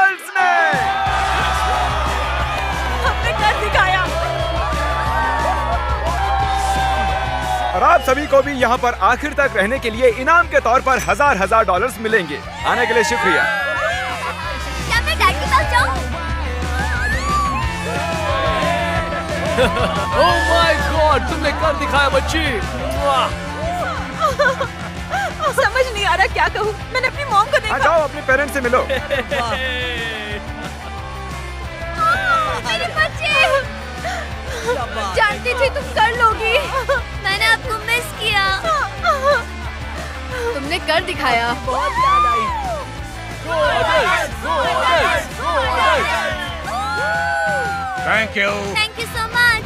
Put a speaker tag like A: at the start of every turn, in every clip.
A: Girls ने।
B: हमने कर दिखाया।
A: और आप सभी को भी यहाँ पर आखिर तक रहने के लिए इनाम के तौर पर हजार डॉलर्स मिलेंगे। आने के लिए शुक्रिया।
C: क्या मैं डैड के पास जाऊँ?
D: ओह माय गॉड, तुमने कर दिखाया बच्ची।
B: समझ नहीं आ रहा क्या कहूँ। मैंने अपनी मॉम को देखा।
A: जाओ अपने पेरेंट्स से मिलो।
C: मेरे बच्चे, जानती थी तुम कर लोगी। मैंने आपको मिस किया। तुमने कर दिखाया।
B: बहुत याद आई।
E: Thank you
C: so much.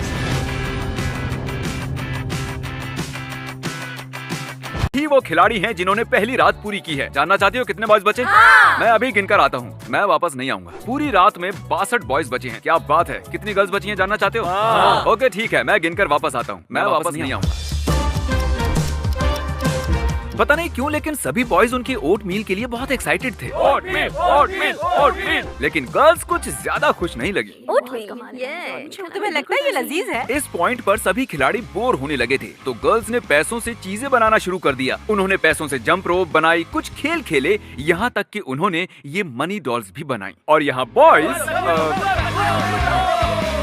A: ही वो खिलाड़ी हैं जिन्होंने पहली रात पूरी की है। जानना चाहती हो कितने बॉयज बचे? मैं अभी गिनकर आता हूँ, मैं वापस नहीं आऊंगा। पूरी रात में 62 बॉयज बचे हैं। क्या बात है। कितनी गर्ल्स बची हैं जानना चाहते हो? ओके ठीक है, मैं गिनकर वापस आता हूँ। मैं वापस नहीं आऊंगा। पता नहीं क्यों लेकिन सभी बॉयज उनकी ओट मील के लिए बहुत एक्साइटेड थे। ओट मील। लेकिन गर्ल्स कुछ ज्यादा खुश नहीं लगी।
B: तुम्हें लगता है ये लजीज है?
A: इस पॉइंट पर सभी खिलाड़ी बोर होने लगे थे, तो गर्ल्स ने पैसों से चीजें बनाना शुरू कर दिया। उन्होंने पैसों से जंप रोप बनाई, कुछ खेल खेले, यहाँ तक कि उन्होंने ये मनी डॉल्स भी बनाई। और यहाँ बॉयज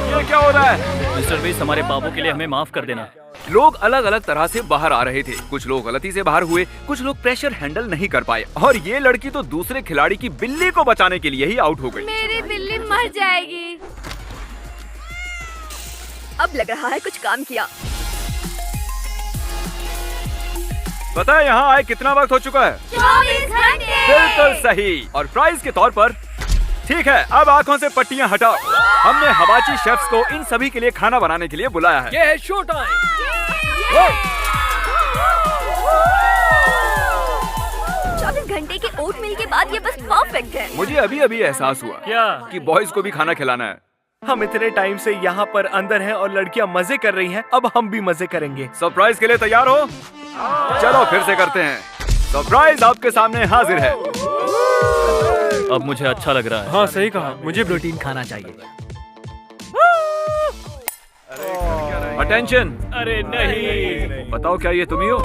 A: ये क्या हो रहा है?
F: मिस्टर बीस, हमारे बाबू के लिए हमें माफ कर देना।
A: लोग अलग अलग तरह से बाहर आ रहे थे। कुछ लोग गलती से बाहर हुए, कुछ लोग प्रेशर हैंडल नहीं कर पाए, और ये लड़की तो दूसरे खिलाड़ी की बिल्ली को बचाने के लिए ही आउट हो गई।
C: मेरी बिल्ली मर जाएगी।
B: अब लग रहा है कुछ काम किया।
A: पता है यहाँ आए कितना वक्त हो चुका है?
C: 24 घंटे।
A: बिल्कुल सही। और प्राइज के तौर पर ठीक है, अब आंखों से पट्टियां हटाओ। हमने हवाची शेफ्स को इन सभी के लिए खाना बनाने के लिए बुलाया है।
D: ये है शो टाइम।
B: 24 घंटे के ओट मील के बाद ये बस परफेक्ट है।
A: मुझे अभी अभी एहसास हुआ
F: क्या?
A: कि बॉयज को भी खाना खिलाना है।
G: हम इतने टाइम से यहाँ पर अंदर हैं और लड़कियाँ मजे कर रही हैं, अब हम भी मजे करेंगे।
A: सरप्राइज के लिए तैयार हो? चलो फिर से करते हैं। सरप्राइज आपके सामने हाजिर है।
F: अब मुझे अच्छा लग रहा है।
G: हाँ सही कहा, मुझे प्रोटीन खाना चाहिए।
A: अटेंशन।
F: अरे नहीं।
A: बताओ क्या ये तुम ही हो?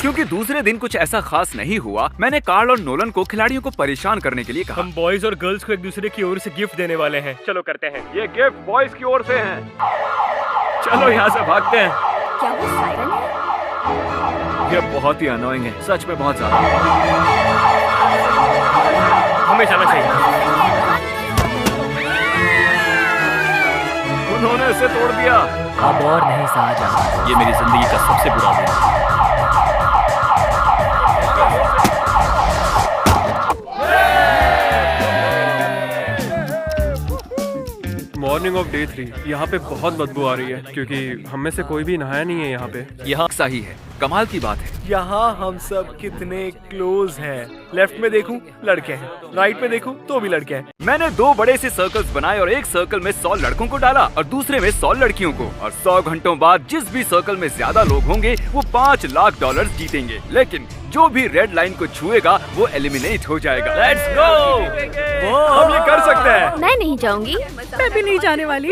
A: क्योंकि दूसरे दिन कुछ ऐसा खास नहीं हुआ, मैंने कार्ल और नोलन को खिलाड़ियों को परेशान करने के लिए कहा।
G: हम बॉयज और गर्ल्स को एक दूसरे की ओर से गिफ्ट देने वाले हैं। चलो करते हैं।
A: ये गिफ्ट बॉयज की ओर से है। चलो यहाँ से भागते हैं।
B: क्या वो सायरन है?
A: ये बहुत ही अनोइंग है, सच में बहुत ज्यादा।
G: हमें जाना चाहिए।
A: उन्होंने इसे तोड़ दिया।
F: अब और नहीं सहा जाता। ये मेरी जिंदगी का सबसे बुरा दिन है।
G: Morning of day 3। यहाँ पे बहुत बदबू आ रही है क्योंकि हम में से कोई भी नहाया नहीं है यहाँ पे।
A: यहाँ सही है, कमाल की बात है।
G: यहाँ हम सब कितने क्लोज हैं। लेफ्ट में देखूं लड़के हैं, राइट में देखूं तो भी लड़के हैं।
A: मैंने 2 बड़े से सर्कल्स बनाए और एक सर्कल में 100 लड़कों को डाला और दूसरे में 100 लड़कियों को। और 100 घंटों बाद जिस भी सर्कल में ज्यादा लोग होंगे वो $5 लाख जीतेंगे। लेकिन जो भी रेड लाइन को छुएगा वो एलिमिनेट हो जाएगा। Let's go. हम ये कर सकते हैं।
C: मैं नहीं जाऊंगी।
B: मैं भी नहीं जाने वाली।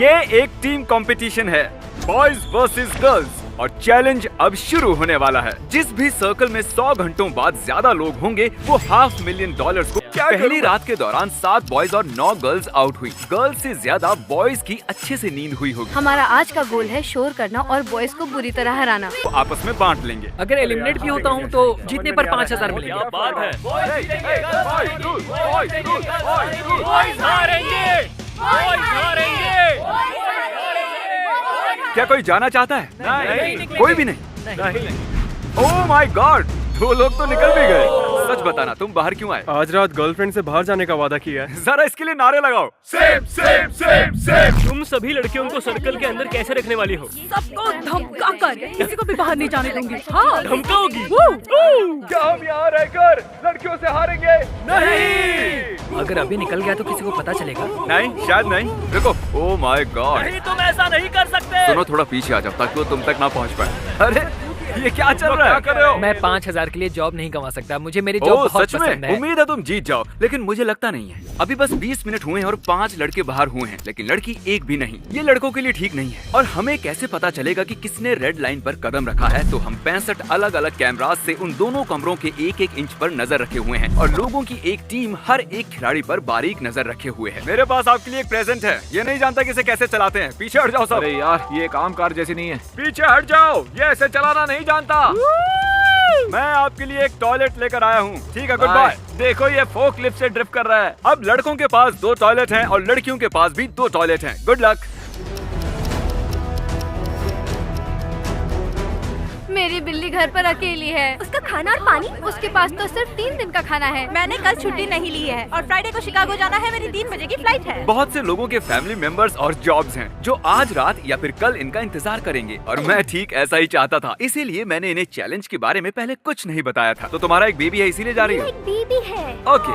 A: ये एक टीम कंपटीशन है, बॉयज वर्सेस गर्ल्स, और चैलेंज अब शुरू होने वाला है। जिस भी सर्कल में 100 घंटों बाद ज्यादा लोग होंगे वो $500,000 को। पहली रात के दौरान 7 बॉयज और 9 गर्ल्स आउट हुई। गर्ल्स से ज्यादा बॉयज की अच्छे से नींद हुई होगी।
C: हमारा आज का गोल है शोर करना और बॉयज को बुरी तरह हराना।
A: वो आपस में बांट लेंगे।
D: अगर एलिमिनेट भी होता हूँ तो जीतने पर 5,000 मिलेंगे।
F: क्या बात है।
A: क्या कोई जाना चाहता है?
D: नहीं।
A: कोई भी नहीं। ओह माय गॉड, 2 लोग तो निकल भी गए। सच बताना, तुम बाहर क्यों आए?
G: आज रात गर्लफ्रेंड से बाहर जाने का वादा किया है।
A: जरा इसके लिए नारे लगाओ। Same same same same.
D: तुम सभी लड़कियों को सर्कल के अंदर कैसे रखने वाली हो?
B: सबको धमका कर किसी को भी बाहर नहीं जाने दूंगी। हाँ
D: धमकाओगी?
A: क्या हम यहाँ रहकर लड़कियों से हारेंगे? नहीं।
D: अगर अभी निकल गया तो किसी को पता चलेगा।
A: नहीं, शायद नहीं। देखो, ओह माय गॉड।
D: नहीं, तुम ऐसा नहीं कर सकते।
A: सुनो, थोड़ा पीछे आ जाओ ताकि वो तुम तक ना पहुँच पाए। अरे ये क्या चल रहा है?
G: क्या कर रहे हो?
D: मैं 5,000 के लिए जॉब नहीं गंवा सकता। मुझे मेरी
A: ओह,
D: जॉब बहुत
A: सच में?
D: पसंद है।
A: उम्मीद है तुम जीत जाओ, लेकिन मुझे लगता नहीं है। अभी बस 20 मिनट हुए हैं और 5 लड़के बाहर हुए हैं, लेकिन लड़की एक भी नहीं। ये लड़कों के लिए ठीक नहीं है। और हमें कैसे पता चलेगा कि किसने रेड लाइन पर कदम रखा है? तो हम 65 अलग अलग कैमरास से उन दोनों कमरों के 1-1 इंच पर नजर रखे हुए हैं और लोगों की एक टीम हर एक खिलाड़ी पर बारीक नजर रखे हुए है। मेरे पास आपके लिए एक प्रेजेंट है। ये नहीं जानता कि इसे कैसे चलाते हैं। पीछे हट जाओ सब।
G: अरे यार, ये काम कार जैसी नहीं है।
A: पीछे हट जाओ, ये ऐसे चलाना नहीं जानता। मैं आपके लिए एक टॉयलेट लेकर आया हूँ। ठीक है, गुड बाय।
G: देखो, ये फोर्कलिफ्ट से ड्रिफ्ट कर रहा है।
A: अब लड़कों के पास 2 टॉयलेट हैं और लड़कियों के पास भी 2 टॉयलेट हैं। Good luck.
C: मेरी बिल्ली घर पर अकेली है।
B: उसका खाना और पानी?
C: उसके पास तो सिर्फ 3 दिन का खाना है।
B: मैंने कल छुट्टी नहीं ली है और फ्राइडे को शिकागो जाना है। मेरी 3 बजे की फ्लाइट है।
A: बहुत से लोगों के फैमिली मेंबर्स और जॉब्स हैं जो आज रात या फिर कल इनका इंतजार करेंगे और मैं ठीक ऐसा ही चाहता था। इसीलिए मैंने इन्हें चैलेंज के बारे में पहले कुछ नहीं बताया था। तो तुम्हारा एक बेबी है, इसीलिए जा रही हो?
B: एक बेबी है।
A: ओके।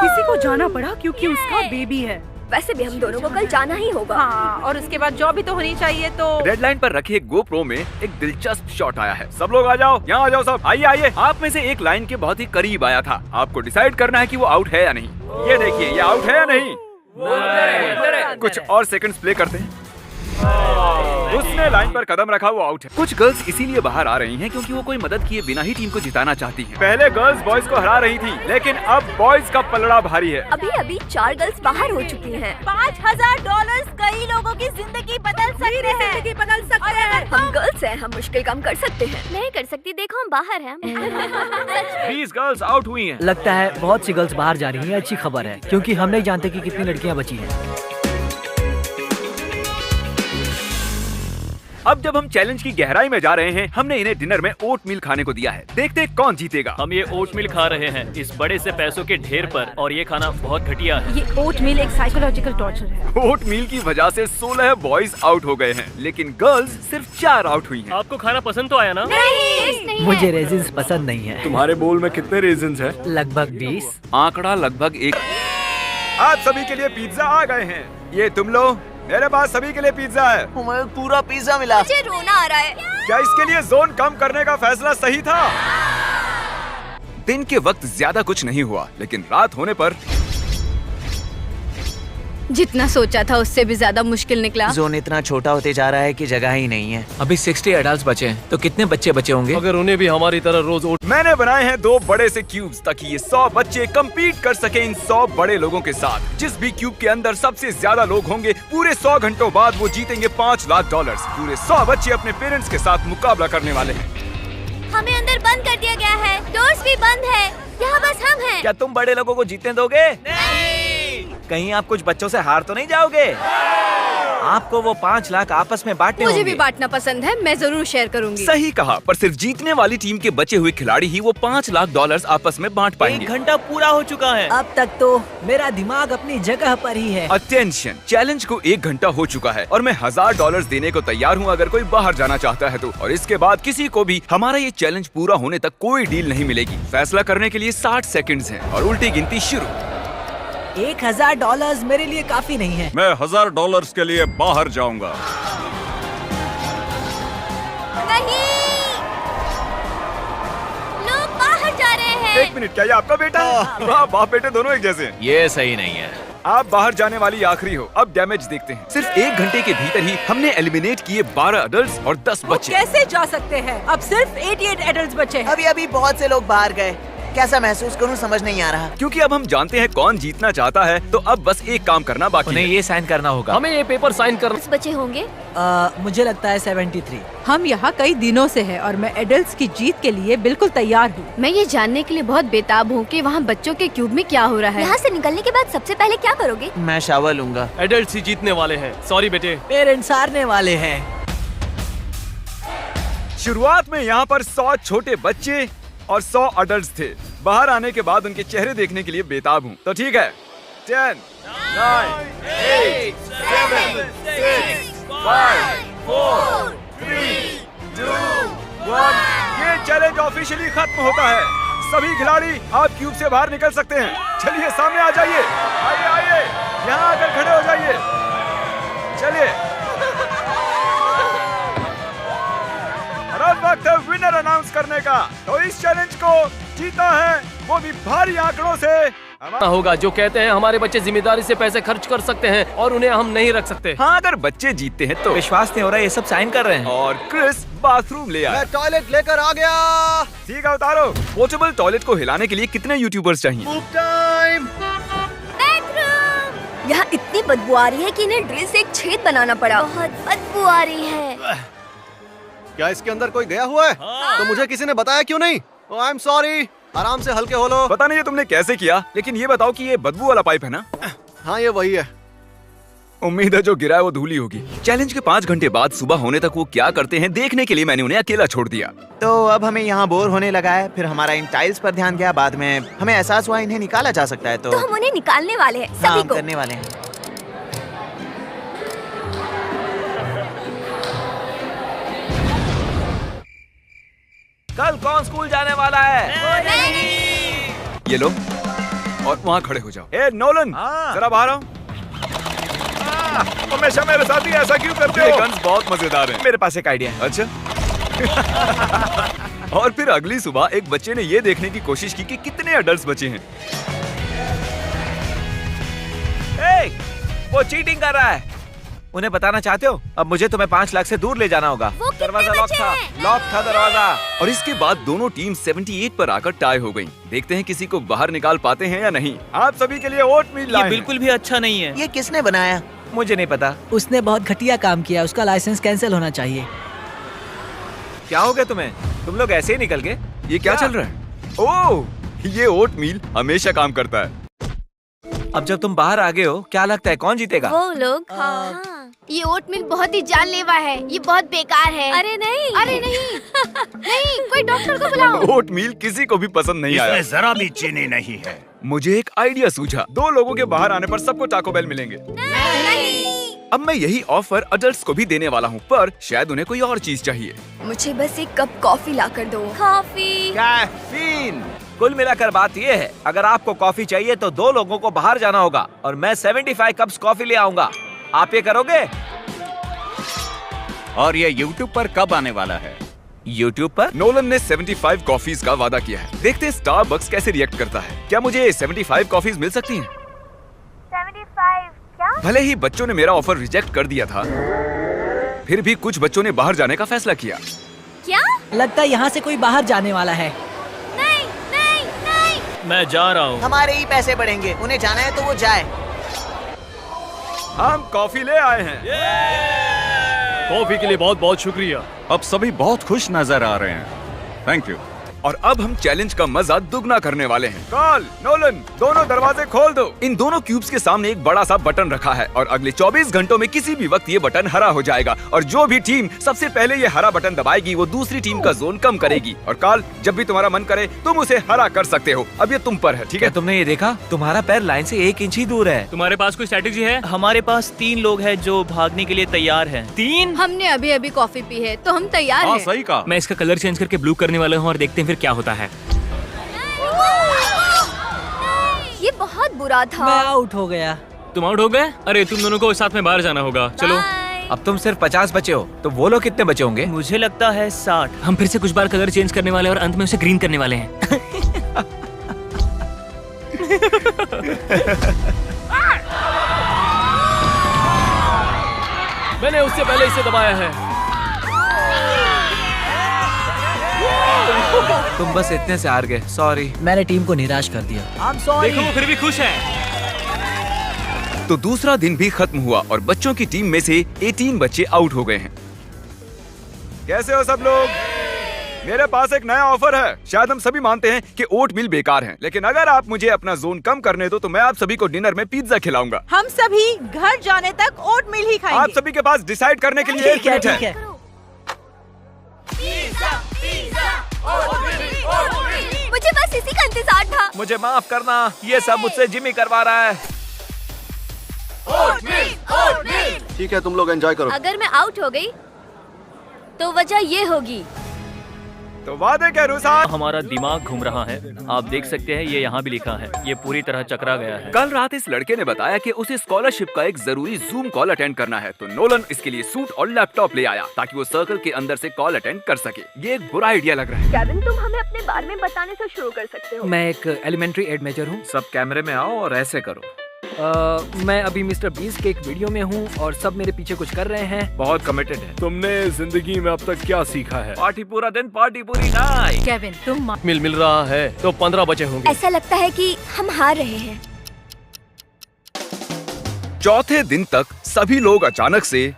H: किसी को जाना पड़ा क्योंकि उसका बेबी है।
B: वैसे भी हम दोनों को कल जाना ही होगा।
H: हाँ, और उसके बाद जॉब भी तो होनी चाहिए। तो
A: रेड लाइन पर रखे गोप्रो में एक दिलचस्प शॉट आया है। सब लोग आ जाओ, यहाँ आ जाओ सब। आइए आइए। आप में से एक लाइन के बहुत ही करीब आया था। आपको डिसाइड करना है कि वो आउट है या नहीं। ये देखिए, ये आउट है या नहीं। कुछ और सेकंड्स प्ले करते हैं। उसने लाइन पर कदम रखा, वो आउट है। कुछ गर्ल्स इसीलिए बाहर आ रही हैं क्योंकि वो कोई मदद किए बिना ही टीम को जिताना चाहती हैं। पहले गर्ल्स बॉयज को हरा रही थी, लेकिन अब बॉयज का पलड़ा भारी है।
B: अभी 4 गर्ल्स बाहर हो चुकी हैं। $5,000 कई लोगों की जिंदगी बदल सकते हैं। हम गर्ल्स हैं, हम मुश्किल काम कर सकते हैं। नहीं कर सकती, देखो हम बाहर हैं।
G: 20 गर्ल्स आउट हुई हैं।
I: लगता है बहुत सी गर्ल्स बाहर जा रही हैं। अच्छी खबर है, क्योंकि हम नहीं जानते कि कितनी लड़कियां बची हैं।
A: अब जब हम चैलेंज की गहराई में जा रहे हैं, हमने इन्हें डिनर में ओट मील खाने को दिया है। देखते हैं कौन जीतेगा।
F: हम ये ओट मिल खा रहे हैं इस बड़े से पैसों के ढेर पर, और ये खाना बहुत घटिया है।
H: ये ओट मील एक साइकोलॉजिकल टॉर्चर है।
A: ओट मील की वजह से 16 बॉयज आउट हो गए हैं, लेकिन गर्ल्स सिर्फ 4 आउट हुई हैं।
F: आपको खाना पसंद तो आया ना?
B: नहीं।
I: मुझे रेजिन्स पसंद नहीं है।
G: तुम्हारे बोल में कितने रेजिन्स हैं?
I: लगभग 20।
A: आंकड़ा लगभग 1। आप सभी के लिए पिज्जा आ गए हैं। ये तुम लो, मेरे पास सभी के लिए पिज्जा है।
I: हमें पूरा पिज्जा मिला।
B: मुझे रोना आ रहा है।
A: क्या इसके लिए जोन कम करने का फैसला सही था? दिन के वक्त ज्यादा कुछ नहीं हुआ, लेकिन रात होने पर
C: जितना सोचा था उससे भी ज्यादा मुश्किल निकला।
I: जोन इतना छोटा होते जा रहा है कि जगह ही नहीं है। अभी 60 एडल्ट्स बचे हैं, तो कितने बच्चे बचे होंगे?
G: अगर उन्हें भी हमारी तरह रोज ओट।
A: मैंने बनाए हैं 2 बड़े से क्यूब्स ताकि ये 100 बच्चे compete कर सके इन 100 बड़े लोगों के साथ। जिस भी क्यूब के अंदर सबसे ज्यादा लोग होंगे, पूरे 100 घंटों बाद वो जीतेंगे $5,00,000। पूरे 100 बच्चे अपने पेरेंट्स के साथ मुकाबला करने वाले हैं।
B: हमें अंदर बंद कर दिया गया है। डोर्स भी बंद है। यहाँ बस हम हैं।
I: क्या तुम बड़े लोगों को जीतने दोगे? कहीं आप कुछ बच्चों से हार तो नहीं जाओगे? आपको वो 5 लाख आपस में बांटने
C: मुझे
I: होंगे।
C: भी बांटना पसंद है, मैं जरूर शेयर करूंगी।
A: सही कहा, पर सिर्फ जीतने वाली टीम के बचे हुए खिलाड़ी ही वो $5,00,000 आपस में बांट पाएंगे।
I: 1 घंटा पूरा हो चुका है। अब तक तो मेरा दिमाग अपनी जगह पर ही है।
A: अटेंशन, चैलेंज को 1 घंटा हो चुका है और मैं $1,000 देने को तैयार हूँ अगर कोई बाहर जाना चाहता है तो। और इसके बाद किसी को भी हमारा ये चैलेंज पूरा होने तक कोई डील नहीं मिलेगी। फैसला करने के लिए 60 सेकंड्स हैं और उल्टी गिनती शुरू।
I: $1,000 मेरे लिए काफी नहीं है।
E: मैं $1,000 के लिए बाहर जाऊंगा।
B: नहीं, लोग बाहर जा रहे हैं।
A: 1 मिनट, क्या ये आपका बेटा है? वाह, बाप बेटे दोनों एक जैसे हैं।
F: ये सही नहीं है।
A: आप बाहर जाने वाली आखिरी हो। अब डैमेज देखते हैं। सिर्फ 1 घंटे के भीतर ही हमने एलिमिनेट किए 12 अडल्ट और 10 बच्चे।
H: कैसे जा सकते हैं? अब सिर्फ 88 एडल्ट्स बचे हैं।
I: अभी बहुत से लोग बाहर गए। कैसा महसूस करूं समझ नहीं आ रहा।
A: क्योंकि अब हम जानते हैं कौन जीतना चाहता है, तो अब बस एक काम करना बाकी है।
I: ये साइन करना होगा।
G: हमें ये पेपर साइन करना।
B: 10 बचे होंगे।
I: मुझे लगता है 73।
H: हम यहाँ कई दिनों से हैं और मैं एडल्ट्स की जीत के लिए बिल्कुल तैयार हूँ।
C: मैं ये जानने के लिए बहुत बेताब हूँ कि वहाँ बच्चों के क्यूब में क्या हो रहा है।
B: यहाँ से निकलने के बाद सबसे पहले क्या करोगे?
I: मैं शावर लूंगा।
G: एडल्ट्स ही जीतने वाले हैं। सॉरी बेटे।
I: पेरेंट्स हारने वाले हैं।
A: शुरुआत में यहाँ पर 100 छोटे बच्चे और 100 अडल्ट थे। बाहर आने के बाद उनके चेहरे देखने के लिए बेताब हूँ। तो ठीक है, 10, 9, 8, 7, 6, 5, 4, 3, 2, 1। ये चैलेंज ऑफिशियली खत्म होता है। सभी खिलाड़ी आप क्यूब से बाहर निकल सकते हैं। चलिए सामने आ जाइए। आइए आइए, यहाँ आकर खड़े हो जाइए। चलिए। और अब अब वक्त है विनर अनाउंस करने का। तो इस चैलेंज को जीता है वो भी भारी आंकड़ों से
F: होगा जो कहते हैं हमारे बच्चे जिम्मेदारी से पैसे खर्च कर सकते हैं और उन्हें हम नहीं रख सकते।
A: हाँ, अगर बच्चे जीतते हैं तो।
I: विश्वास नहीं हो रहा, ये सब साइन कर रहे हैं।
A: और क्रिस बाथरूम ले आया।
G: टॉयलेट लेकर आ गया।
A: ठीक है, उतारो। पोर्टेबल टॉयलेट को हिलाने के लिए कितने यूट्यूबर्स चाहिए?
G: टाइम।
B: यहाँ इतनी बदबू आ रही है कि इन्हें ड्रिल से एक छेद बनाना पड़ा। बहुत बदबू आ रही है।
G: क्या इसके अंदर कोई गया हुआ है? तो मुझे किसी ने बताया क्यों नहीं? ओह, आई एम सॉरी। आराम से हल्के हो लो।
A: पता नहीं ये तुमने कैसे किया, लेकिन ये बताओ कि ये बदबू वाला पाइप है ना?
G: हाँ, ये वही है।
A: उम्मीद है जो गिरा है वो धूली होगी। चैलेंज के 5 घंटे बाद सुबह होने तक वो क्या करते हैं देखने के लिए मैंने उन्हें अकेला छोड़ दिया।
I: तो अब हमें यहाँ बोर होने लगा है, फिर हमारा इन टाइल्स पर ध्यान गया। बाद में हमें एहसास हुआ इन्हें निकाला जा सकता है। तो
B: हम उन्हें निकालने वाले हैं,
I: हाँ,
B: सभी
I: हम
B: को।
I: करने वाले हैं। कल कौन स्कूल जाने वाला है?
A: ये लो और वहाँ खड़े हो जाओ। ए नोलन, जरा बाहर आओ।
G: हमेशा मेरे साथ ही ऐसा क्यों करते
A: ये
G: हो?
A: गन्स बहुत मजेदार हैं।
I: मेरे पास एक आइडिया है।
A: अच्छा। और फिर अगली सुबह एक बच्चे ने ये देखने की कोशिश की कि कितने अडल्ट्स बचे हैं।
I: ए, वो चीटिंग कर रहा है। उन्हें बताना चाहते हो? अब मुझे तुम्हें 5 लाख से दूर ले जाना होगा। दरवाजा लॉक था। लॉक था दरवाजा।
A: और इसके बाद दोनों टीम 78 पर आकर टाई हो गयी। देखते हैं किसी को बाहर निकाल पाते हैं या नहीं। आप सभी के लिए ओटमील लाए हैं।
F: बिल्कुल भी अच्छा नहीं है।
I: ये किसने बनाया? मुझे नहीं पता।
J: उसने बहुत घटिया काम किया, उसका लाइसेंस कैंसिल होना चाहिए।
I: क्या हो गया तुम्हें? तुम लोग ऐसे ही निकल गए?
A: ये क्या चल रहा है? ओह, ये ओटमील हमेशा काम करता है।
I: अब जब तुम बाहर आ गए हो, क्या लगता है कौन जीतेगा?
B: वो लोग। हाँ। ये ओटमील बहुत ही जानलेवा है। ये बहुत बेकार है। अरे नहीं, अरे नहीं। नहीं, कोई डॉक्टर को बुलाओ।
A: ओटमील किसी को भी पसंद नहीं आया।
E: जरा भी चीनी नहीं है।
A: मुझे एक आइडिया सूझा। 2 लोगों के बाहर आने पर सबको टाको बेल मिलेंगे।
B: नहीं।
A: अब मैं यही ऑफर अडल्ट्स को भी देने वाला हूँ, पर शायद उन्हें कोई और चीज चाहिए।
B: मुझे बस एक कप कॉफी लाकर दो। कॉफी।
I: कैफीन। कुल मिलाकर बात ये है, अगर आपको कॉफी चाहिए तो 2 लोगों को बाहर जाना होगा और मैं 75 कप्स कॉफी ले आऊंगा। आप ये करोगे?
E: और ये YouTube पर कब आने वाला है?
I: YouTube पर?
A: नोलन ने 75 कॉफीज का वादा किया है। देखते हैं स्टारबक्स कैसे रिएक्ट करता है। क्या मुझे 75 कॉफीज मिल सकती हैं?
B: 75 क्या?
A: भले ही बच्चों ने मेरा ऑफर रिजेक्ट कर दिया था, फिर भी कुछ बच्चों ने बाहर जाने का फैसला किया।
B: क्या?
J: लगता है यहाँ से कोई बाहर जाने वाला है।
B: नहीं, नहीं, नहीं।
F: मैं जा रहा हूँ।
I: हमारे ही पैसे बढ़ेंगे। उन्हें जाना है तो वो जाए।
A: हम कॉफी ले आए हैं।
F: कॉफी के लिए बहुत बहुत शुक्रिया।
E: अब सभी बहुत खुश नजर आ रहे हैं। Thank you.
A: और अब हम चैलेंज का मजा दुगना करने वाले हैं। कार्ल, नोलन, दोनों दरवाजे खोल दो। इन दोनों क्यूब्स के सामने एक बड़ा सा बटन रखा है और अगले 24 घंटों में किसी भी वक्त ये बटन हरा हो जाएगा और जो भी टीम सबसे पहले ये हरा बटन दबाएगी वो दूसरी टीम का जोन कम करेगी। और कार्ल, जब भी तुम्हारा मन करे तुम उसे हरा कर सकते हो। अब ये तुम पर है, ठीक
I: क्या
A: है?
I: तुमने ये देखा? तुम्हारा पैर लाइन से 1 इंच ही दूर है।
F: तुम्हारे पास कोई स्ट्रेटेजी है? हमारे पास 3 लोग हैं जो भागने के लिए तैयार हैं। 3?
C: हमने अभी अभी कॉफी पी है तो हम तैयार
E: हाँ,
C: हैं।
E: सही कहा।
F: मैं इसका कलर चेंज करके ब्लू करने वाला हूँ और देखते हैं फिर क्या होता है।
B: ये बहुत बुरा था।
J: मैं आउट हो गया।
F: तुम आउट हो गए? अरे तुम दोनों को साथ में बाहर जाना होगा। चलो।
B: बाय।
I: अब तुम सिर्फ 50 बचे हो, तो वो लोग कितने बचे होंगे?
F: मुझे लगता है 60। हम फिर से कुछ बार कलर चेंज करने वाले हैं और अंत में उसे ग्रीन करने वाले हैं। मैंने उससे पहले इसे दबाया है।
I: तुम बस इतने से हार गए। सॉरी।
J: मैंने टीम को निराश कर दिया।
F: देखो वो फिर भी खुश है।
A: तो दूसरा दिन भी खत्म हुआ और बच्चों की टीम में से 18 बच्चे आउट हो गए हैं। कैसे हो सब लोग? मेरे पास एक नया ऑफर है। शायद हम सभी मानते हैं कि ओटमील बेकार है, लेकिन अगर आप मुझे अपना जोन कम करने दो तो मैं आप सभी को डिनर में पिज्जा खिलाऊंगा।
H: हम सभी घर जाने तक ओटमील ही खाएंगे।
A: आप सभी के पास डिसाइड करने के लिए 1 मिनट
J: ठीक है।
B: मुझे बस इसी का इंतजार था।
I: मुझे माफ करना, ये सब मुझसे जिमी करवा रहा है।
G: ठीक है, तुम लोग एंजॉय करो।
B: अगर मैं आउट हो गई तो वजह ये होगी
A: तो वादे के अनुसार
F: हमारा दिमाग घूम रहा है। आप देख सकते हैं ये यहाँ भी लिखा है, ये पूरी तरह चकरा गया है।
A: कल रात इस लड़के ने बताया कि उसे स्कॉलरशिप का एक जरूरी जूम कॉल अटेंड करना है, तो नोलन इसके लिए सूट और लैपटॉप ले आया ताकि वो सर्कल के अंदर से कॉल अटेंड कर सके। ये एक बुरा आइडिया लग रहा है।
B: केविन, तुम हमें अपने बारे में बताने से शुरू कर सकते हो।
D: मैं एक एलिमेंट्री एड मेजर हूँ।
I: सब कैमरे में आओ और ऐसे करो।
D: मैं अभी मिस्टर बीस्ट के एक वीडियो में हूँ और सब मेरे पीछे कुछ कर रहे हैं।
I: बहुत कमिटेड है।
G: तुमने जिंदगी में अब तक क्या सीखा है?
I: पार्टी पूरा दिन, पार्टी पूरी नाइट।
H: केविन, तुम
F: मिल रहा है तो 15 बचे होंगे।
B: ऐसा लगता है कि हम हार रहे हैं।
A: चौथे दिन तक सभी लोग अचानक से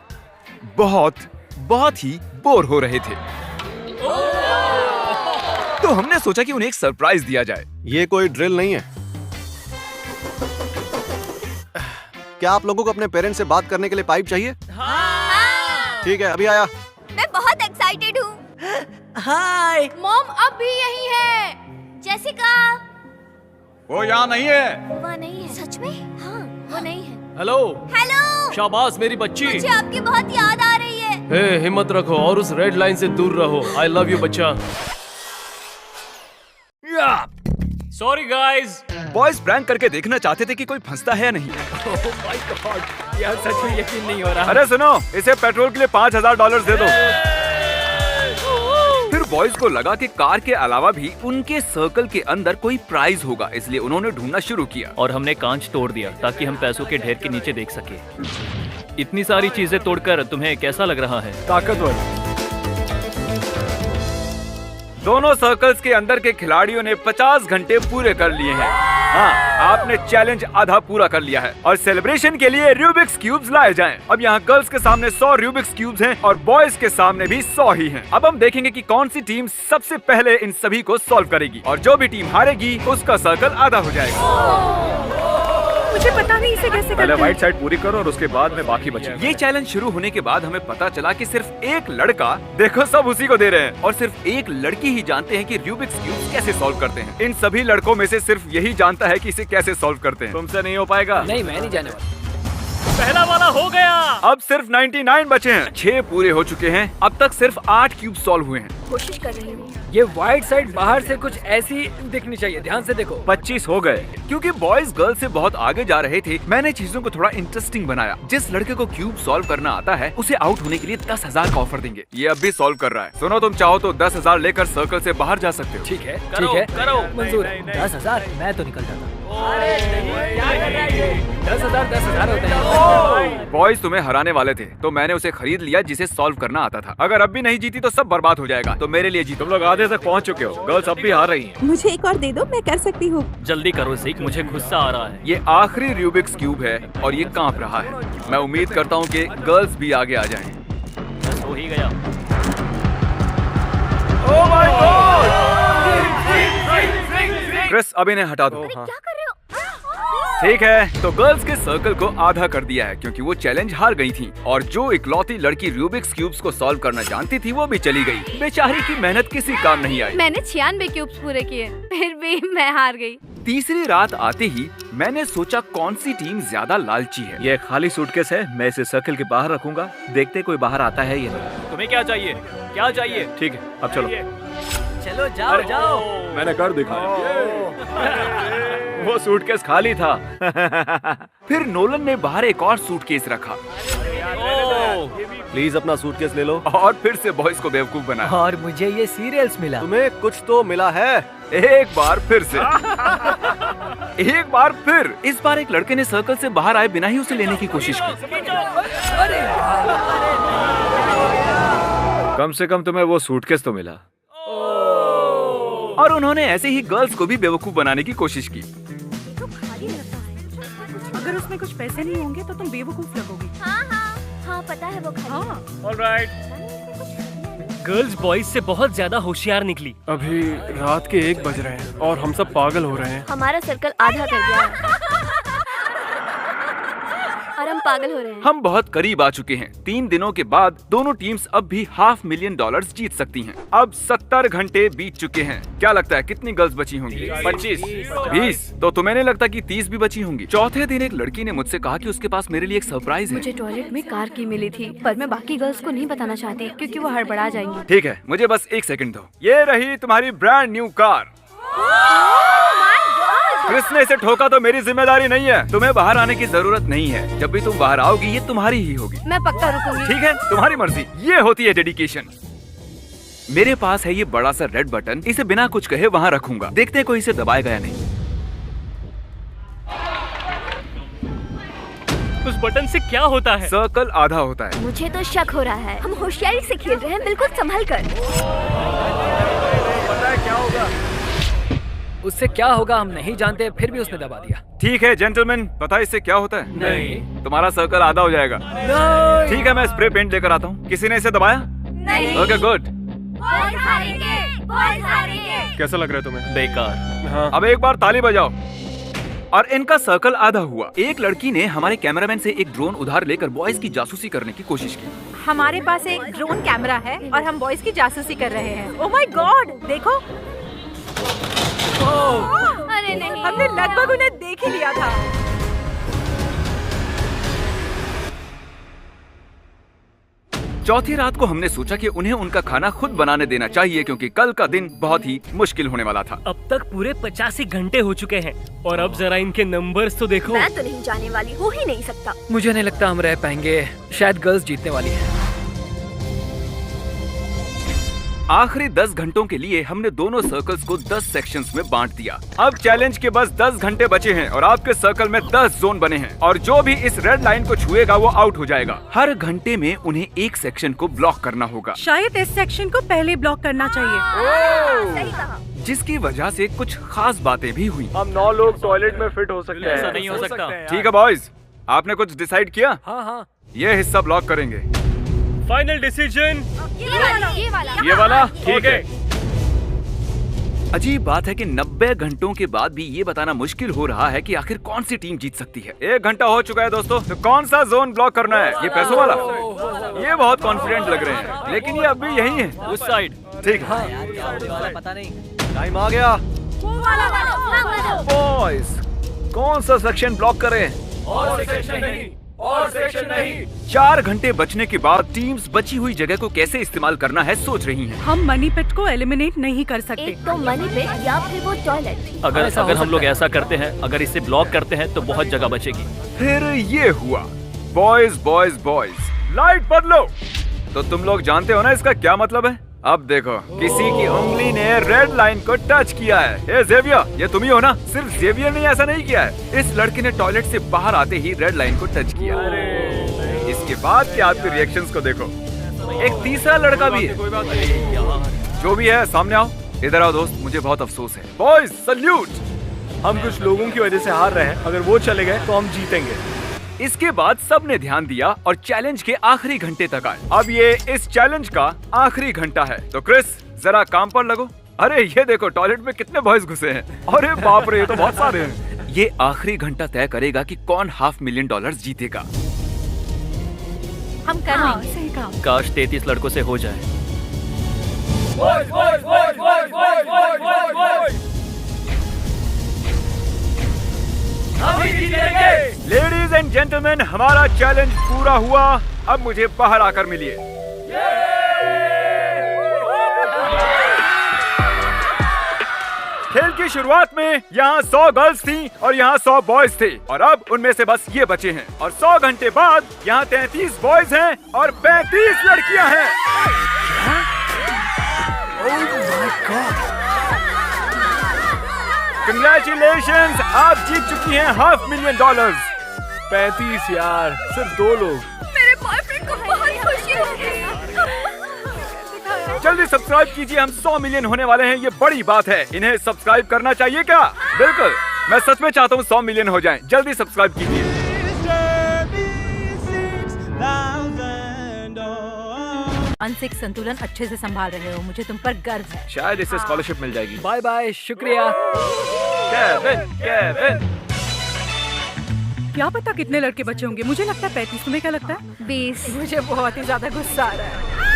A: बहुत ही बोर हो रहे थे, तो हमने सोचा कि उन्हें एक सरप्राइज दिया जाए।
K: ये कोई ड्रिल नहीं है। क्या आप लोगों को अपने पेरेंट्स से बात करने के लिए पाइप चाहिए?
B: हाँ।
K: ठीक है, अभी आया।
B: मैं बहुत एक्साइटेड हूँ।
J: हाय।
B: मॉम अब भी यही है। जेसिका।
E: वो यहाँ नहीं है।
B: वो नहीं है। सच में? हाँ, वो नहीं है।
F: हेलो।
B: हेलो।
F: शाबाश मेरी बच्ची।
B: मुझे आपकी बहुत याद आ रही है।
F: हे, हिम्मत रखो और उस रेड लाइन से दूर रहो। आई लव यू बच्चा। Sorry guys.
A: बॉयज प्रैंक करके देखना चाहते थे कि कोई फंसता है या नहीं।
D: यार सच में यकीन नहीं हो रहा।
A: अरे सुनो, इसे पेट्रोल के लिए $5000 दे दो। फिर बॉयज को लगा कि कार के अलावा भी उनके सर्कल के अंदर कोई प्राइज होगा, इसलिए उन्होंने ढूंढना शुरू किया।
F: और हमने कांच तोड़ दिया ताकि हम पैसों के ढेर के नीचे देख सके। इतनी सारी चीजें तोड़कर तुम्हें कैसा लग रहा है?
G: ताकतवर।
A: दोनों सर्कल्स के अंदर के खिलाड़ियों ने 50 घंटे पूरे कर लिए हैं। हाँ, आपने चैलेंज आधा पूरा कर लिया है और सेलिब्रेशन के लिए रूबिक्स क्यूब्स लाए जाएं। अब यहाँ गर्ल्स के सामने 100 रूबिक्स क्यूब्स हैं और बॉयज के सामने भी 100 ही हैं। अब हम देखेंगे कि कौन सी टीम सबसे पहले इन सभी को सॉल्व करेगी और जो भी टीम हारेगी उसका सर्कल आधा हो जाएगा।
H: मुझे पता नहीं इसे कैसे
G: पहले व्हाइट साइड पूरी करो और उसके बाद में बाकी बचे।
A: ये चैलेंज शुरू होने के बाद हमें पता चला कि सिर्फ एक लड़का, देखो सब उसी को दे रहे हैं, और सिर्फ एक लड़की ही जानते हैं कि रूबिक्स क्यूब कैसे सॉल्व करते हैं। इन सभी लड़कों में से सिर्फ यही जानता है कि इसे कैसे सॉल्व करते हैं।
G: तुमसे नहीं हो पाएगा।
D: नहीं, मैं नहीं जाने वाला।
F: पहला वाला हो गया।
A: अब सिर्फ 99 बचे हैं। 6 पूरे हो चुके हैं। अब तक सिर्फ 8 क्यूब सॉल्व हुए हैं।
B: कोशिश कर रही हूँ।
D: ये व्हाइट साइड बाहर से कुछ ऐसी दिखनी चाहिए, ध्यान से देखो।
A: 25 हो गए। क्योंकि बॉयज गर्ल्स से बहुत आगे जा रहे थे, मैंने चीजों को थोड़ा इंटरेस्टिंग बनाया। जिस लड़के को क्यूब सॉल्व करना आता है उसे आउट होने के लिए 10,000 का ऑफर देंगे। ये अब भी सॉल्व कर रहा है। सुनो, तुम चाहो तो 10,000 लेकर सर्कल से बाहर जा सकते हो।
D: ठीक है,
F: करो,
D: ठीक है,
F: करो।
D: मंजूर है।
J: 10,000? मैं तो निकल जाता।
D: 10,000 होते हैं।
A: बॉयज तुम्हें हराने वाले थे, तो मैंने उसे खरीद लिया जिसे सॉल्व करना आता था। अगर अब भी नहीं जीती तो सब बर्बाद हो जाएगा, तो मेरे लिए जीतो।
G: तुम लोग आधे तक पहुंच चुके हो। गर्ल्स अब भी हार रही हैं।
H: मुझे एक और दे दो, मैं कर सकती हूँ।
F: जल्दी करो सीख, मुझे गुस्सा आ रहा है।
A: ये आखिरी रूबिक्स क्यूब है और ये कांप रहा है। मैं उम्मीद करता हूँ कि गर्ल्स भी आगे आ जाएं।
F: बस हो ही गया।
A: Oh my God! क्रिस, अब इन्हें हटा दो।
B: क्या कर रहे हो?
A: ठीक है, तो गर्ल्स के सर्कल को आधा कर दिया है क्योंकि वो चैलेंज हार गई थी, और जो इकलौती लड़की रूबिक्स क्यूब्स को सॉल्व करना जानती थी वो भी चली गई। बेचारी की मेहनत किसी काम नहीं आई।
C: मैंने 96 क्यूब्स पूरे किए, फिर भी मैं हार गई।
A: तीसरी रात आते ही मैंने सोचा कौन सी टीम ज्यादा लालची है।
I: ये खाली सूटकेस है, मैं इसे सर्कल के बाहर रखूंगा। देखते कोई बाहर आता है या नहीं।
F: तुम्हें क्या चाहिए? क्या चाहिए?
G: ठीक है, अब चलो।
J: चलो जाओ जाओ।
G: मैंने कर दिखाया। वो सूटकेस खाली था।
A: फिर नोलन ने बाहर एक और सूटकेस रखा
K: प्लीज अपना सूटकेस ले लो।
A: और फिर से बॉयज को बेवकूफ बनाया।
J: और मुझे ये सीरियल्स मिला।
K: तुम्हें कुछ तो मिला है।
A: एक बार फिर से। एक बार फिर। इस बार एक लड़के ने सर्कल से बाहर आए बिना ही उसे लेने की कोशिश की।
G: कम से कम तुम्हें वो सूटकेस तो मिला।
A: और उन्होंने ऐसे ही गर्ल्स को भी बेवकूफ बनाने की कोशिश की।
H: अगर उसमें कुछ पैसे नहीं होंगे तो तुम बेवकूफ लगोगी।
B: हाँ, पता है वो खाली।
F: ऑलराइट। गर्ल्स बॉयज से बहुत ज्यादा होशियार निकली।
G: अभी रात के 1 बज रहे हैं और हम सब पागल हो रहे हैं।
B: हमारा सर्कल आधा कर गया है। और हम पागल हो रहे हैं।
A: हम बहुत करीब आ चुके हैं। 3 दिनों के बाद दोनों टीम्स अब भी $500,000 जीत सकती हैं। अब 70 घंटे बीत चुके हैं। क्या लगता है कितनी गर्ल्स बची होंगी? 25, 20। तो तुम्हें नहीं लगता कि 30 भी बची होंगी? चौथे दिन एक लड़की ने मुझसे कहा कि उसके पास मेरे लिए एक सरप्राइज है।
C: मुझे टॉयलेट में कार की मिली थी, पर मैं बाकी गर्ल्स को नहीं बताना चाहती क्योंकि वो हड़बड़ा जाएंगी।
A: ठीक है, मुझे बस 1 सेकंड दो। ये रही तुम्हारी ब्रांड न्यू कार। क्रिस ने इसे ठोका तो मेरी जिम्मेदारी नहीं है। तुम्हें बाहर आने की जरूरत नहीं है। जब भी तुम बाहर आओगी ये तुम्हारी ही होगी।
C: मैं पक्का रुकूंगी।
A: ठीक है, तुम्हारी मर्जी। ये होती है डेडिकेशन। मेरे पास है ये बड़ा सा रेड बटन। इसे बिना कुछ कहे वहाँ रखूंगा। देखते हैं कोई इसे दबाएगा या नहीं।
F: उस बटन से क्या होता है?
A: सर्कल आधा होता है।
B: मुझे तो शक हो रहा है। हम होशियारी से खेल रहे हैं, बिल्कुल संभल कर।
G: पता है क्या होगा?
D: उससे क्या होगा हम नहीं जानते, फिर भी उसने दबा दिया।
A: ठीक है जेंटलमैन, पता है इससे क्या होता है?
D: नहीं।
A: तुम्हारा सर्कल आधा हो जाएगा। ठीक है, मैं स्प्रे पेंट लेकर आता हूँ। किसी ने इसे दबाया?
B: नहीं।
A: Okay good.
G: कैसा लग रहा है तुम्हें?
F: बेकार।
G: हाँ।
A: अब एक बार ताली बजाओ। और इनका सर्कल आधा हुआ। एक लड़की ने हमारे कैमरामैन से एक ड्रोन उधार लेकर बॉयज की जासूसी करने की कोशिश की।
H: हमारे पास एक ड्रोन कैमरा है और हम बॉयज की जासूसी कर रहे हैं। ओह माय गॉड, देखो।
B: अरे नहीं,
H: हमने लगभग उन्हें देख ही लिया था।
A: चौथी रात को हमने सोचा कि उन्हें उनका खाना खुद बनाने देना चाहिए क्योंकि कल का दिन बहुत ही मुश्किल होने वाला था।
J: अब तक पूरे 85 घंटे हो चुके हैं और अब जरा इनके नंबर्स तो देखो।
B: मैं तो नहीं जाने वाली, हो ही नहीं सकता।
D: मुझे नहीं लगता हम रह पाएंगे। शायद गर्ल्स जीतने वाली है।
A: आखिरी 10 घंटों के लिए हमने दोनों सर्कल्स को 10 सेक्शंस में बांट दिया। अब चैलेंज के बस 10 घंटे बचे हैं और आपके सर्कल में 10 जोन बने हैं और जो भी इस रेड लाइन को छुएगा वो आउट हो जाएगा। हर घंटे में उन्हें एक सेक्शन को ब्लॉक करना होगा।
H: शायद इस सेक्शन को पहले ब्लॉक करना चाहिए।
B: सही कहा।
A: जिसकी वजह से कुछ खास बातें भी हुई।
G: हम 9 लोग टॉयलेट में फिट हो सकते हैं।
F: ऐसा नहीं हो सकता।
A: ठीक है बॉयज, आपने कुछ डिसाइड किया?
D: हाँ हाँ।
A: ये हिस्सा ब्लॉक करेंगे।
J: फाइनल डिसीजन
A: ये वाला ठीक है। अजीब बात है कि 90 घंटों के बाद भी ये बताना मुश्किल हो रहा है कि आखिर कौन सी टीम जीत सकती है। 1 घंटा हो चुका है दोस्तों, तो कौन सा जोन ब्लॉक करना है? ये पैसों वाला? ये बहुत कॉन्फिडेंट लग रहे हैं, लेकिन ये अभी यही है।
F: उस साइड।
A: ठीक है।
J: पता नहीं।
K: टाइम आ गया।
A: बॉयज, कौन सा सेक्शन ब्लॉक करें?
F: और सेक्शन नहीं।
A: 4 घंटे बचने के बाद टीम्स बची हुई जगह को कैसे इस्तेमाल करना है सोच रही हैं।
H: हम मनी पिट को एलिमिनेट नहीं कर सकते।
B: एक तो मनी पिट या फिर वो टॉयलेट।
F: अगर हम लोग ऐसा करते हैं, अगर इसे ब्लॉक करते हैं तो बहुत जगह बचेगी।
A: फिर ये हुआ। बॉयज बॉयज बॉयज, लाइट बदलो। तो तुम लोग जानते हो ना इसका क्या मतलब है? अब देखो, किसी की उंगली ने रेड लाइन को टच किया है। ए जेवियर, ये तुम ही हो ना? सिर्फ जेवियर ने ऐसा नहीं किया है, इस लड़के ने टॉयलेट से बाहर आते ही रेड लाइन को टच किया। इसके बाद के आपके रिएक्शंस को देखो। एक तीसरा लड़का भी है। जो भी है सामने आओ। इधर आओ दोस्त, मुझे बहुत अफसोस है। Boys salute.
G: हम कुछ लोगों की वजह से हार रहे हैं। अगर वो चले गए तो हम जीतेंगे।
A: इसके बाद सबने ध्यान दिया और चैलेंज के आखिरी घंटे तक आए। अब ये इस चैलेंज का आखिरी घंटा है, तो क्रिस जरा काम पर लगो। अरे ये देखो टॉयलेट में कितने बॉयज घुसे हैं। अरे बाप रे, ये तो बहुत सारे हैं। ये आखिरी घंटा तय करेगा कि कौन $500,000 जीतेगा।
H: हम कर लेंगे। सही कहा।
F: काश 33 लड़कों से हो जाए।
A: लेडीज एंड जेंटलमैन, हमारा चैलेंज पूरा हुआ। अब मुझे बाहर आकर मिलिए। खेल की शुरुआत में यहाँ 100 गर्ल्स थी और यहाँ 100 बॉयज थे और अब उनमें से बस ये बचे हैं। और 100 घंटे बाद यहाँ 33 बॉयज हैं और 35 लड़कियाँ हैं। Congratulations, आप जीत चुकी हैं $500,000।
G: 35 यार, सिर्फ 2 लोग।
B: मेरे बॉयफ्रेंड को बहुत खुशी होगी।
A: जल्दी सब्सक्राइब कीजिए, हम 100 मिलियन होने वाले हैं। ये बड़ी बात है। इन्हें सब्सक्राइब करना चाहिए क्या? बिल्कुल, मैं सच में चाहता हूँ 100 मिलियन हो जाएं। जल्दी सब्सक्राइब कीजिए।
H: मानसिक संतुलन अच्छे से संभाल रहे हो, मुझे तुम पर गर्व है।
A: शायद इससे स्कॉलरशिप मिल जाएगी।
D: बाय बाय, शुक्रिया।
A: Kevin, Kevin.
H: क्या पता कितने लड़के बचे होंगे, मुझे लगता है 35। तुम्हें क्या लगता है?
C: 20।
H: मुझे बहुत ही ज्यादा गुस्सा आ रहा है।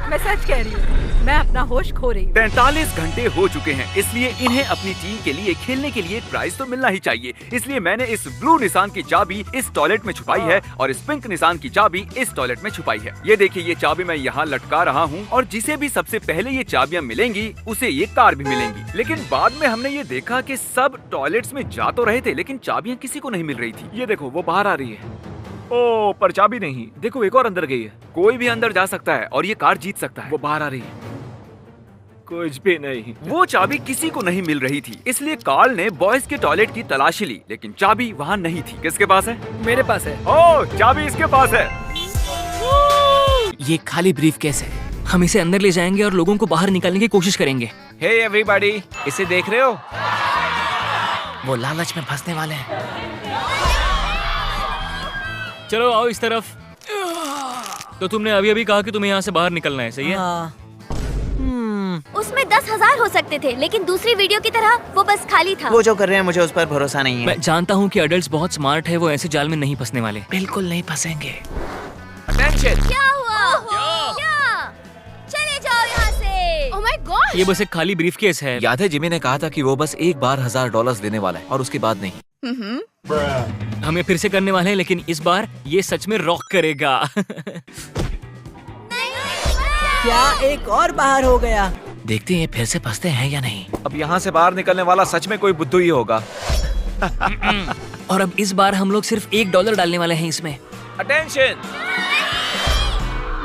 H: मैं सच कह रही हूँ, मैं अपना होश खो रही हूँ।
A: 43 घंटे हो चुके हैं, इसलिए इन्हें अपनी टीम के लिए खेलने के लिए एक प्राइज तो मिलना ही चाहिए। इसलिए मैंने इस ब्लू निशान की चाबी इस टॉयलेट में छुपाई है और इस पिंक निशान की चाबी इस टॉयलेट में छुपाई है। ये देखिए, ये चाबी मैं यहाँ लटका रहा हूँ और जिसे भी सबसे पहले ये चाबियाँ मिलेंगी उसे ये कार भी मिलेंगी। लेकिन बाद में हमने ये देखा कि सब टॉयलेट्स में जा तो रहे थे, लेकिन चाबियाँ किसी को नहीं मिल रही थी।
I: ये देखो, वो बाहर आ रही है। ओ, पर चाबी नहीं। देखो, एक और अंदर गई है।
A: कोई भी अंदर जा सकता है और ये कार जीत सकता है।
I: वो बाहर आ रही है। कुछ भी नहीं।
A: वो चाबी किसी को नहीं मिल रही थी, इसलिए कार्ल ने बॉयज के टॉयलेट की तलाशी ली, लेकिन चाबी वहाँ नहीं थी। किसके पास है?
D: मेरे पास है।
A: ओह, चाबी इसके पास है।
J: ये खाली ब्रीफकेस है। हम इसे अंदर ले जाएंगे और लोगों को बाहर निकालने की कोशिश करेंगे।
I: हे एवरीबॉडी, इसे देख रहे हो?
J: वो लालच में फंसने वाले हैं। चलो आओ इस तरफ। तो तुमने अभी अभी कहा कि तुम्हें यहाँ से बाहर निकलना है, सही है?
B: हाँ। उसमें 10,000 हो सकते थे, लेकिन दूसरी वीडियो की तरह वो बस खाली था।
L: वो जो कर रहे हैं मुझे उस पर भरोसा नहीं है।
J: मैं जानता हूँ कि अडल्ट्स बहुत स्मार्ट है, वो ऐसे जाल में नहीं फंसने वाले।
L: बिल्कुल नहीं फंसेंगे।
I: अटेंशन!
B: क्या हुआ? क्या? चले जाओ यहाँ से। Oh my God!
J: ये बस एक खाली ब्रीफकेस है।
I: याद है जिमी ने कहा था कि वो बस एक बार $1000 देने वाला है और उसके बाद नहीं।
J: हमें फिर से करने वाले हैं, लेकिन इस बार ये सच में रॉक करेगा।
L: क्या एक और बाहर हो गया?
J: देखते हैं फिर से फंसते हैं या नहीं।
I: अब यहाँ से बाहर निकलने वाला सच में कोई बुद्धू ही होगा।
J: और अब इस बार हम लोग सिर्फ $1 डालने वाले हैं इसमें।
I: अटेंशन!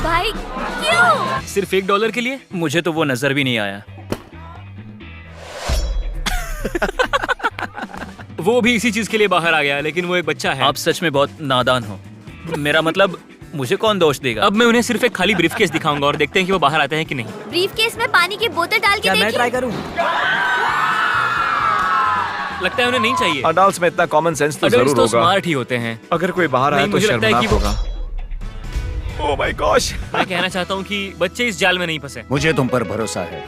B: भाई क्यों?
J: सिर्फ $1 के लिए?
F: मुझे तो वो नजर भी नहीं आया।
J: वो भी इसी चीज के लिए बाहर आ गया, लेकिन वो एक बच्चा है।
F: आप सच में बहुत नादान हो। मेरा मतलब, मुझे कौन दोष देगा?
J: अब मैं उन्हें सिर्फ एक खाली ब्रीफकेस दिखाऊंगा और देखते हैं कि वो बाहर आते हैं कि नहीं।
B: ब्रीफकेस में पानी की बोतल डाल के
L: क्या मैं ट्राई करूं?
J: लगता है उन्हें नहीं चाहिए।
I: अडल्ट्स में इतना कॉमन सेंस तो
J: अडल्ट्स
I: जरूर
J: तो
I: होगा।
J: स्मार्ट ही होते हैं।
I: अगर कोई बाहर आए तो
J: मुझे लगता है
I: शर्मनाक
J: कि वो-
I: होगा। Oh my gosh!
J: मैं कहना चाहता हूँ कि बच्चे इस जाल में नहीं फंसे।
E: मुझे तुम पर भरोसा है।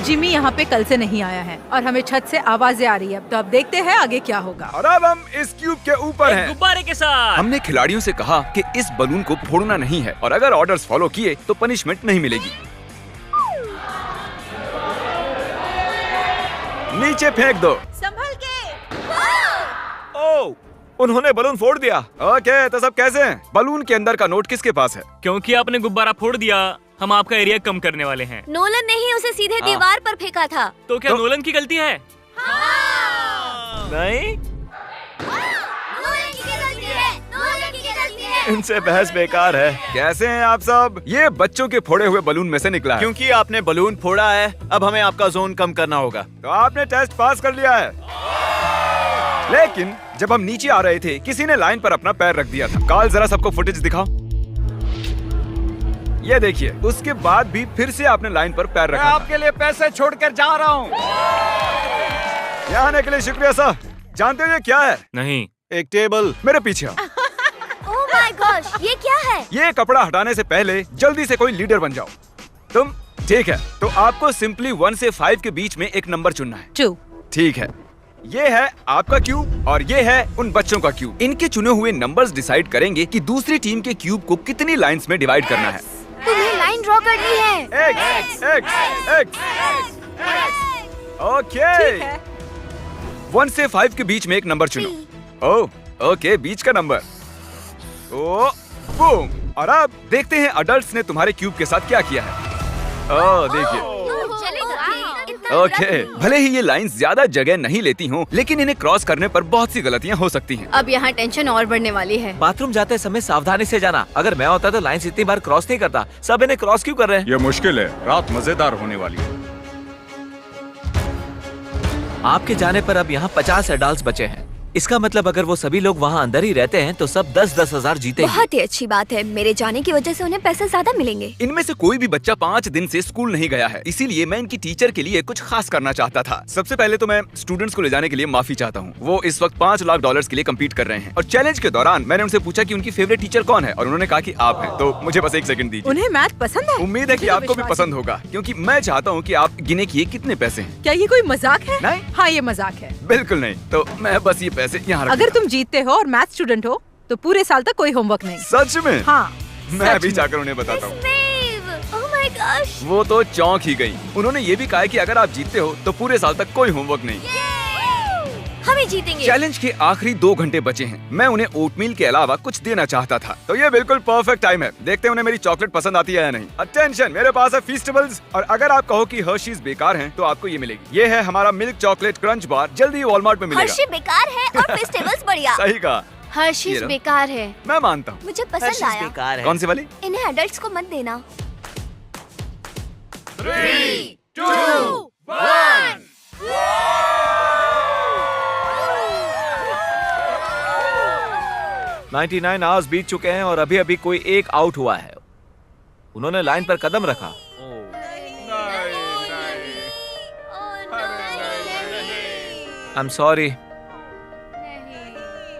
H: जिमी यहाँ पे कल से नहीं आया है और हमें छत से आवाजें आ रही है, तो अब देखते हैं आगे क्या होगा।
A: और अब हम इस क्यूब के ऊपर हैं।
J: गुब्बारे के साथ।
A: हमने खिलाड़ियों से कहा कि इस बलून को फोड़ना नहीं है और अगर ऑर्डर्स फॉलो किए तो पनिशमेंट नहीं मिलेगी। नीचे फेंक दो।
H: संभल के।
I: ओह, उन्होंने बलून फोड़ दिया।
A: ओके, तो सब कैसे हैं? बलून के अंदर का नोट किसके पास है?
J: क्योंकि आपने गुब्बारा फोड़ दिया, हम आपका एरिया कम करने वाले हैं।
B: नोलन ने ही उसे सीधे दीवार पर फेंका था।
J: तो क्या नोलन की गलती है?
I: नहीं,
B: नोलन की गलती है। नोलन की गलती है।
I: इनसे बहस बेकार है।
A: कैसे हैं आप सब? ये बच्चों के फोड़े हुए बलून में से निकला है।
K: क्योंकि आपने बलून फोड़ा है, अब हमें आपका जोन कम करना होगा।
A: तो आपने टेस्ट पास कर लिया है। लेकिन जब हम नीचे आ रहे थे, किसी ने लाइन पर अपना पैर रख दिया था। कार्ल, जरा सबको फुटेज दिखाओ। ये देखिए, उसके बाद भी फिर से आपने लाइन पर पैर
E: मैं
A: रखा था।
E: आपके लिए पैसे छोड़कर जा रहा हूँ।
A: यहाँ आने के लिए शुक्रिया सर। जानते हो ये क्या है?
J: नहीं।
K: एक टेबल।
A: मेरे पीछे आओ।
B: ओह माय गॉश, ये क्या है?
A: ये कपड़ा हटाने से पहले जल्दी से कोई लीडर बन जाओ। तुम ठीक है, तो आपको सिंपली 1 से 5 के बीच में एक नंबर चुनना है।
H: 2।
A: ठीक है, ये है आपका क्यूब और ये है उन बच्चों का क्यूब। इनके चुने हुए नंबर्स डिसाइड करेंगे कि दूसरी टीम के क्यूब को कितनी लाइंस में डिवाइड करना है।
B: तुम्हें लाइन ड्रॉ करनी है।
A: X. ओके, 1 से 5 के बीच में एक नंबर चुनो। ओह, ओके, बीच का नंबर। ओ, बूम। और अब देखते हैं अडल्ट्स ने तुम्हारे क्यूब के साथ क्या किया है। ओह, देखिए। ओके, भले ही ये लाइंस ज्यादा जगह नहीं लेती हों, लेकिन इन्हें क्रॉस करने पर बहुत सी गलतियां हो सकती हैं।
C: अब यहाँ टेंशन और बढ़ने वाली है।
I: बाथरूम जाते समय सावधानी से जाना। अगर मैं होता तो लाइंस इतनी बार क्रॉस नहीं करता। सब इन्हें क्रॉस क्यों कर रहे हैं?
E: ये मुश्किल है, रात मजेदार होने वाली है।
I: आपके जाने पर अब यहाँ 50 एडल्ट्स बचे हैं। इसका मतलब अगर वो सभी लोग वहाँ अंदर ही रहते हैं तो सब 10-10 हजार जीतेंगे।
B: बहुत ही अच्छी बात है। मेरे जाने की वजह से उन्हें पैसे ज्यादा मिलेंगे।
A: इनमें से कोई भी बच्चा 5 दिन से स्कूल नहीं गया है, इसीलिए मैं इनकी टीचर के लिए कुछ खास करना चाहता था। सबसे पहले तो मैं स्टूडेंट्स को ले जाने के लिए माफी चाहता हूँ। वो इस वक्त $5 लाख के लिए कम्पीट कर रहे हैं और चैलेंज के दौरान मैंने उनसे पूछा कि उनकी फेवरेट टीचर कौन है और उन्होंने कहा कि आप हैं। तो मुझे बस 1 सेकंड दीजिए।
H: उन्हें मैथ पसंद है?
A: उम्मीद है कि आपको भी पसंद होगा, क्योंकि मैं चाहता हूँ कि आप गिने कि ये कितने पैसे हैं।
H: क्या ये कोई मजाक है?
A: नहीं।
H: हाँ, ये मजाक है।
A: बिल्कुल नहीं। तो मैं बस ये पैसे यहाँ
H: अगर तुम जीतते हो और मैथ स्टूडेंट हो तो पूरे साल तक कोई होमवर्क नहीं।
A: सच में?
H: हाँ,
A: मैं अभी जाकर उन्हें बताता हूँ।
B: Oh my gosh!
A: वो तो चौंक ही गई। उन्होंने ये भी कहा है कि अगर आप जीतते हो तो पूरे साल तक कोई होमवर्क नहीं।
B: हम ही जीतेंगे।
A: चैलेंज के आखिरी 2 घंटे बचे हैं। मैं उन्हें ओटमील के अलावा कुछ देना चाहता था, तो ये बिल्कुल परफेक्ट टाइम है। देखते हैं उन्हें मेरी चॉकलेट पसंद आती है या नहीं। अटेंशन, मेरे पास है फीस्टेबल्स, और अगर आप कहो कि हर्शीज बेकार हैं, तो आपको ये मिलेगी। ये है हमारा मिल्क चॉकलेट क्रंच बार, जल्दी वॉलमार्ट में मिलेगा।
B: हर्शी बेकार है और फेस्टिवल्स बढ़िया।
A: सही कहा।
C: हर्शीज बेकार है।
A: मैं मानता हूँ।
B: मुझे पसंद आया।
A: कौन सी वाली?
B: इन्हें एडल्ट्स को मत देना।
A: 3, 2, 1।
I: 99 आवर्स बीत चुके हैं और अभी अभी कोई एक आउट हुआ है। उन्होंने लाइन पर कदम रखा। I am sorry.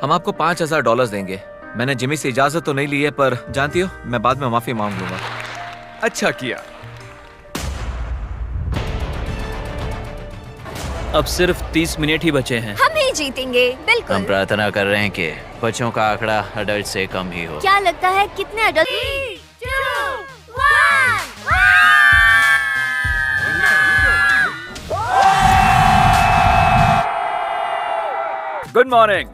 I: हम आपको $5000 देंगे। मैंने जिमी से इजाजत तो नहीं ली है, पर जानती हो मैं बाद में माफी मांग लूंगा।
A: अच्छा किया।
F: अब सिर्फ 30 मिनट ही बचे हैं।
B: हम ही जीतेंगे, बिल्कुल।
L: हम प्रार्थना कर रहे हैं कि बच्चों का आंकड़ा अडल्ट से कम ही हो।
B: क्या लगता है कितने अडल्ट? 3, 2, 1।
A: Good morning.